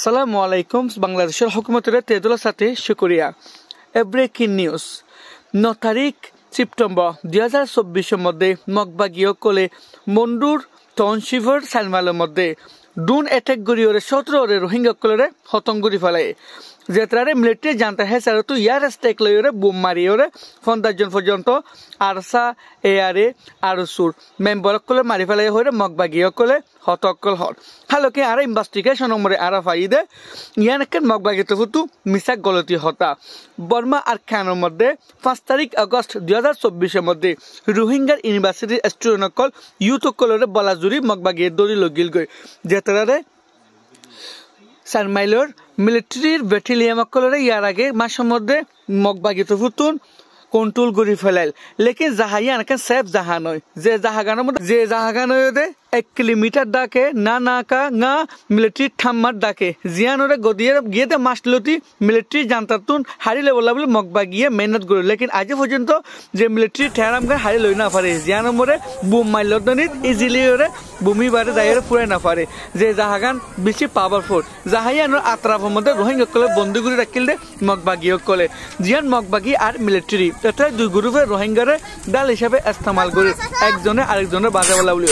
আসসালামু আলাইকুম বাংলাদেশের হুকুমতের তেদুলের সাথে শুকরিয়া ব্রেকিং নিউজ 9 তারিখ সেপ্টেম্বর 2024 মধ্যে মগবাগীয় কলে মন্ডুর টাউনশিপের সালমালের মধ্যে ড্রোন অ্যাটাক গড়িয়ে 17 রোহিঙ্গা কলরে হতঙ্গুরি ফেলায় যেতারে মিলিটারি জানতে হয় স্যার তো ইয়ার স্টেক লইরে বোম মারিয়ে 50 জন পর্যন্ত আরসা এয়ারে আরসুর মেম্বার কলে মারি ফেলাই হয়ে মগবাগীয় কলে হতকল হল হালোকে আর ইনভেস্টিগেশন নম্বরে আর ফাইদে ইয়ানকে মগবাগীতে ফুটু মিসাক গলতি হতা বর্মা আর খানের মধ্যে 5 তারিখ আগস্ট 2024 মধ্যে রোহিঙ্গার ইউনিভার্সিটি স্টুডেন্ট কল ইউথ কলরে বলাজুরি মগবাগীর দড়ি লগিল গই যেতারে সারমাইলর মিলিটারির ব্যাটালিয়ন কলরে ইয়ার আগে মাসের মধ্যে মগবাগীতে ফুটুন কন্ট্রোল করে ফেলাইল লেকিন জাহাইয়া নাকি সেফ জাহা নয় যে জাহাগানোর মধ্যে যে জাহাগানোয় 1 কিলোমিটার ডাকে না নাকা না মিলিটারি ঠাম্মার ডাকে জিয়ানোরে গদিয়ে গিয়ে মাসলতি মিলিটারি জানতাতুন হারিলে বলা বলে মগবাগিয়ে মেহনত করে লেকিন আজ পর্যন্ত যে মিলিটারি ঠেরামগার হারি লই না পারে জিয়ানো মরে বুম মাইলদনিত ইজিলি ওরে ভূমি বারে দায়ের ফুরে না পারে যে জাহাগান বেশি পাওয়ারফুল জাহাইয়ানোর আত্রাফের মধ্যে রোহিঙ্গা কলে বন্দি করে রাখিল দে মগবাগিও কলে জিয়ান মগবাগি আর মিলিটারি এটা দুই গ্রুপে রোহিঙ্গারে ডাল হিসাবে ইস্তেমাল করে একজনে আরেকজনের বাজা বলা বলি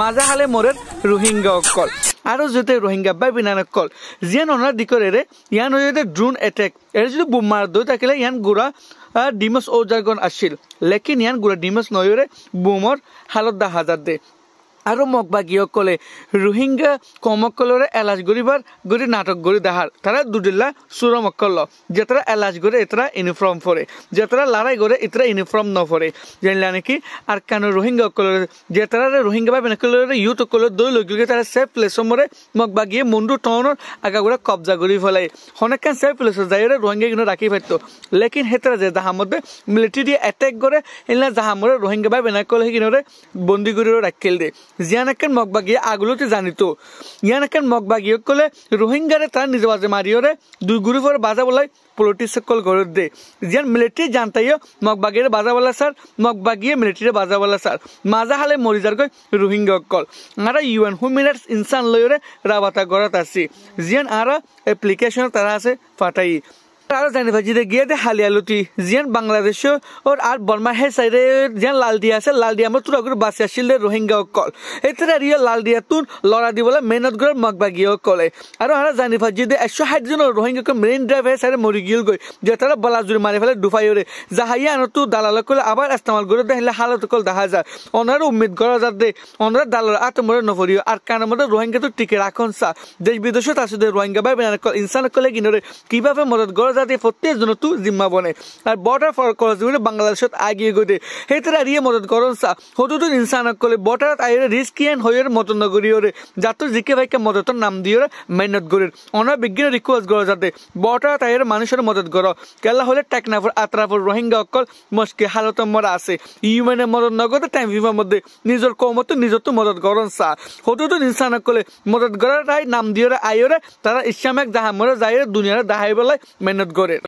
মাজা হালে মোরের রোহিঙ্গা অকল আরো যেতে রোহিঙ্গা বাই বিনান অকল জিয়ান ওনার দিকরে ইয়ান হয়ে ড্রোন অ্যাটাক এর যদি বোম মার দই থাকিলে ইয়ান গুড়া ডিমস ও জারগন আসছিল লেকিন ইয়ান গুড়া ডিমস নয়রে বোমর হালত দা হাজার দে আরো মগবাগীয় কলে রোহিঙ্গা কমকলরে এলাজ গরিবার গরি নাটক গরি দাহার তারা দুদিল্লা সুরমকল যেতারা এলাজ গরে এতরা ইউনিফর্ম পরে যেতারা লড়াই করে এতরা ইউনিফর্ম ন পরে জানলা নাকি আর কেন রোহিঙ্গা কলরে যেতারা রোহিঙ্গা বা বেনাকলরে ইউথ কলর দই লগিয়ে তারা সেফ প্লেস মরে মগবাগিয়ে মন্ডু টাউনের আগাগুড়া কবজা করি ফেলাই অনেকখান সেফ প্লেস যাই রোহিঙ্গা কিন্তু রাখি ফেলত লেকিন হেতরা যে যাহার মধ্যে মিলিটারি অ্যাটাক করে এলা যাহার মরে রোহিঙ্গা বা বেনাকল কিনরে বন্দি করে রাখিল দে জিয়ানাকেন মগবাগিয়ে আগলোতে জানিতো ইয়ানাকেন মগবাগিয়ে কলে রোহিঙ্গারে তার নিজ বাজে মারিওরে দুই গ্রুপের বাজা বলাই পলিটিক্স কল করে দে জিয়ান মিলিটারি জানতাইও মগবাগিয়ে বাজা বলা স্যার মগবাগিয়ে মিলিটারি বাজা বলা স্যার মাজা হালে মরি যার কই রোহিঙ্গা কল আর ইউএন হিউম্যান রাইটস ইনসান লয়রে রাবাতা গড়াত আছে জিয়ান আর অ্যাপ্লিকেশন তারা আছে ফাটাই আরো জানি ভাজিদে গিয়ে দে হালিয়ালুতি জিয়ান বাংলাদেশ ওর আর বর্মা হে সাইডে জিয়ান লাল দিয়া আছে লাল দিয়া আমরা তুরা করে বাসে আসছিল রোহিঙ্গা কল এতরা রিয়া লাল দিয়া তুন লড়া দি বলে মেহনত করে মগবাগিও কলে আর আর জানি ভাজিদে 160 জন রোহিঙ্গা মেরিন ড্রাইভ হে সাইডে মরি গিল গই যে তারা বলাজুরি মারি ফেলে ডুফাই ওরে জাহাইয়া আনো তু দালাল কলে আবার ইস্তেমাল করে দেহলে হালত কল দেখা যায় ওনার উম্মিদ করা যা দে ওনার দালাল আত্মরে নফরিও আর কানের মধ্যে রোহিঙ্গা তো টিকে রাখুন সা দেশ বিদেশে তাসুদে রোহিঙ্গা ভাই কল ইনসান কলে কিনরে কিভাবে মদত করে যাতে প্রত্যেক জন তু জিম্মা বনে আর বর্ডার ফর কলেজ বাংলাদেশত আগিয়ে গই হেতরা রিয়ে মদত করন সা হতুতুন ইনসান কলে বর্ডার আইরে রিস্কিয়ান হইয়ের মতন নগরীয়রে যাতো জিকে ভাইকে মদতর নাম দিয়ে মেহনত করেন ওনার বিজ্ঞান রিকোয়েস্ট করো যাতে বর্ডার আইরে মানুষের মদত করো কেলা হলে টেকনাফর আত্রাফর রোহিঙ্গা অকল মস্কে হালত মরা আছে ইউএনের মদত নগদে টাইম ভিমার মধ্যে নিজের কমত নিজের তো মদত করন সা হতুতুন ইনসান কলে মদত করার নাম দিয়ে আইরে তারা ইসলামিক জাহা মরে যাই দুনিয়ার দাহাই বেলায় মেহনত করেন